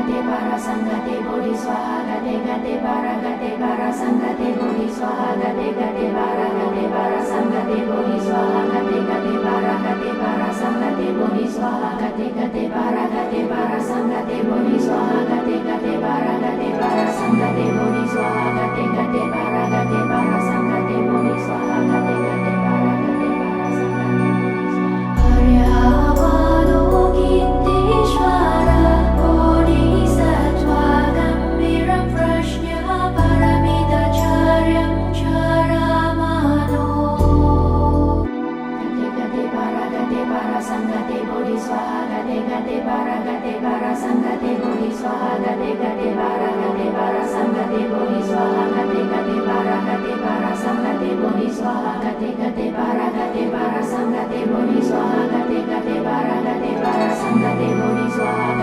gate para sangate bodhi swaha gate para sangate bodhi swaha gate para sangate bodhi swaha gate para sangate bodhi swaha gate para sangate bodhi swaha gate para sangate bodhi swaha gate para sangate bodhi swaha gate para Aryavalokitteshvara bodhisattva gambiram prashnya paramidacharyam charamano gate para sangate bodhi swaha gate para sangate bodhi swaha gate para sangate bodhi swaha gate para sangate bodhi swaha gate para